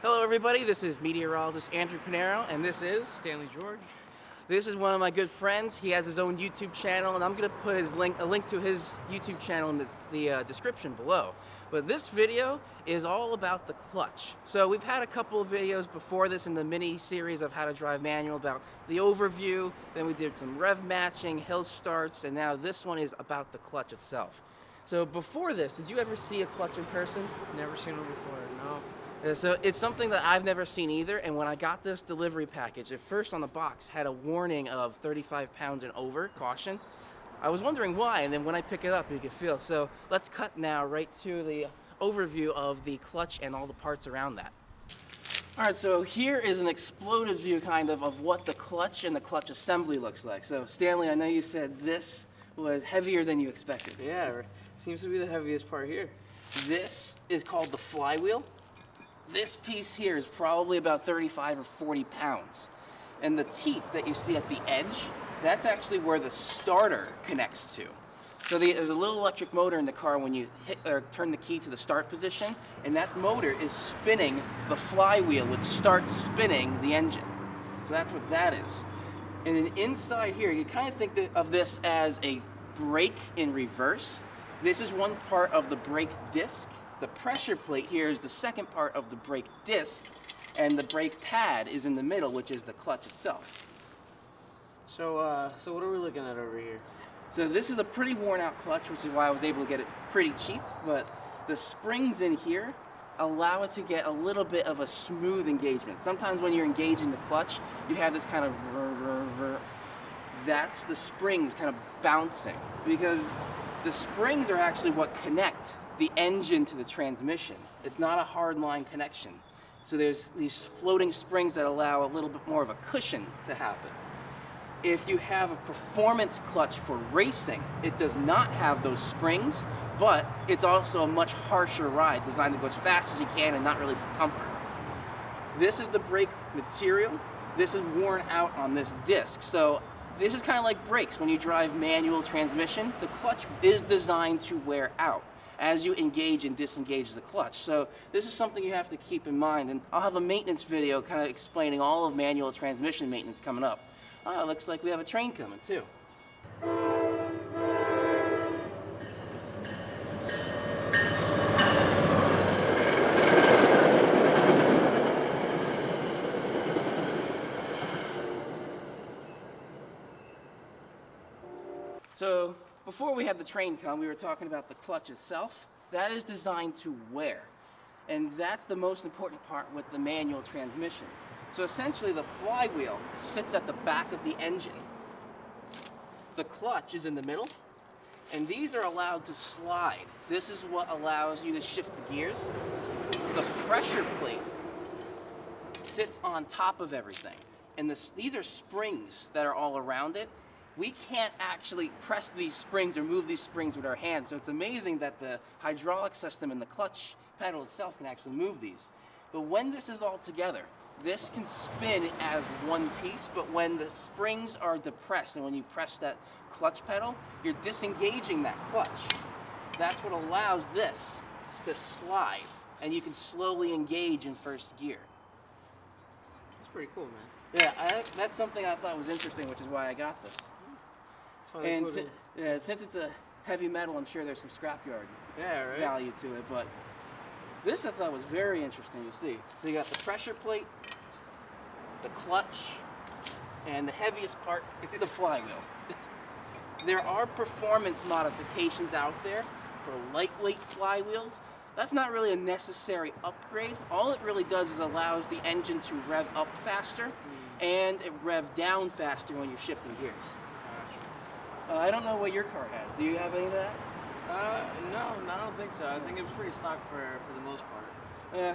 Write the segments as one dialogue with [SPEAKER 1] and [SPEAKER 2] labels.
[SPEAKER 1] Hello everybody, this is meteorologist Andrew Pinero, and this is
[SPEAKER 2] Stanley George.
[SPEAKER 1] one of my good friends. He has his own YouTube channel, and I'm going to put a link to his YouTube channel in the description below. But this video is all about the clutch. So we've had a couple of videos before this in the mini series of how to drive manual about the overview, then we did some rev matching, hill starts, and now this one is about the clutch itself. So before this, did you ever see a clutch in person?
[SPEAKER 2] Never seen one before, no.
[SPEAKER 1] So it's something that I've never seen either, and when I got this delivery package, at first on the box had a warning of 35 pounds and over, caution. I was wondering why, and then when I pick it up, you can feel. So let's cut now right to the overview of the clutch and all the parts around that. All right, so here is an exploded view kind of what the clutch and the clutch assembly looks like. So Stanley, I know you said this was heavier than you expected.
[SPEAKER 2] Yeah, seems to be the heaviest part here.
[SPEAKER 1] This is called the flywheel. This piece here is probably about 35 or 40 pounds. And the teeth that you see at the edge, that's actually where the starter connects to. So there's a little electric motor in the car when you hit or turn the key to the start position, and that motor is spinning the flywheel, which starts spinning the engine. So that's what that is. And then inside here, you kind of think of this as a brake in reverse. This is one part of the brake disc. The pressure plate here is the second part of the brake disc, and the brake pad is in the middle, which is the clutch itself.
[SPEAKER 2] So what are we looking at over here?
[SPEAKER 1] So this is a pretty worn out clutch, which is why I was able to get it pretty cheap, but the springs in here allow it to get a little bit of a smooth engagement. Sometimes when you're engaging the clutch, you have this kind of that's the springs kind of bouncing, because the springs are actually what connect the engine to the transmission. It's not a hard line connection. So there's these floating springs that allow a little bit more of a cushion to happen. If you have a performance clutch for racing, it does not have those springs, but it's also a much harsher ride, designed to go as fast as you can and not really for comfort. This is the brake material. This is worn out on this disc. So this is kind of like brakes. When you drive manual transmission, the clutch is designed to wear out as you engage and disengage the clutch. So this is something you have to keep in mind, and I'll have a maintenance video kind of explaining all of manual transmission maintenance coming up. Looks like we have a train coming too. So before we had the train come, we were talking about the clutch itself. That is designed to wear. And that's the most important part with the manual transmission. So essentially the flywheel sits at the back of the engine. The clutch is in the middle, and these are allowed to slide. This is what allows you to shift the gears. The pressure plate sits on top of everything. And these are springs that are all around it. We can't actually press these springs or move these springs with our hands. So it's amazing that the hydraulic system and the clutch pedal itself can actually move these. But when this is all together, this can spin as one piece, but when the springs are depressed and when you press that clutch pedal, you're disengaging that clutch. That's what allows this to slide, and you can slowly engage in first gear.
[SPEAKER 2] That's pretty cool, man.
[SPEAKER 1] Yeah, that's something I thought was interesting, which is why I got this. And since it's a heavy metal, I'm sure there's some scrapyard value to it, but this I thought was very interesting to see. So you got the pressure plate, the clutch, and the heaviest part, the flywheel. There are performance modifications out there for lightweight flywheels. That's not really a necessary upgrade. All it really does is allows the engine to rev up faster and it rev down faster when you're shifting gears. I don't know what your car has. Do you have any of that?
[SPEAKER 2] No, I don't think so. I think it was pretty stock for the most part.
[SPEAKER 1] Yeah.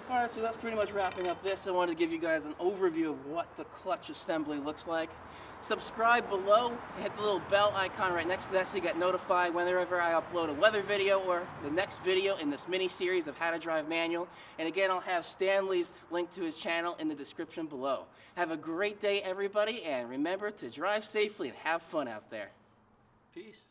[SPEAKER 1] All right, so that's pretty much wrapping up this. I wanted to give you guys an overview of what the clutch assembly looks like. Subscribe below, hit the little bell icon right next to that so you get notified whenever I upload a weather video or the next video in this mini-series of how to drive manual. And again, I'll have Stanley's link to his channel in the description below. Have a great day, everybody, and remember to drive safely and have fun out there.
[SPEAKER 2] Peace.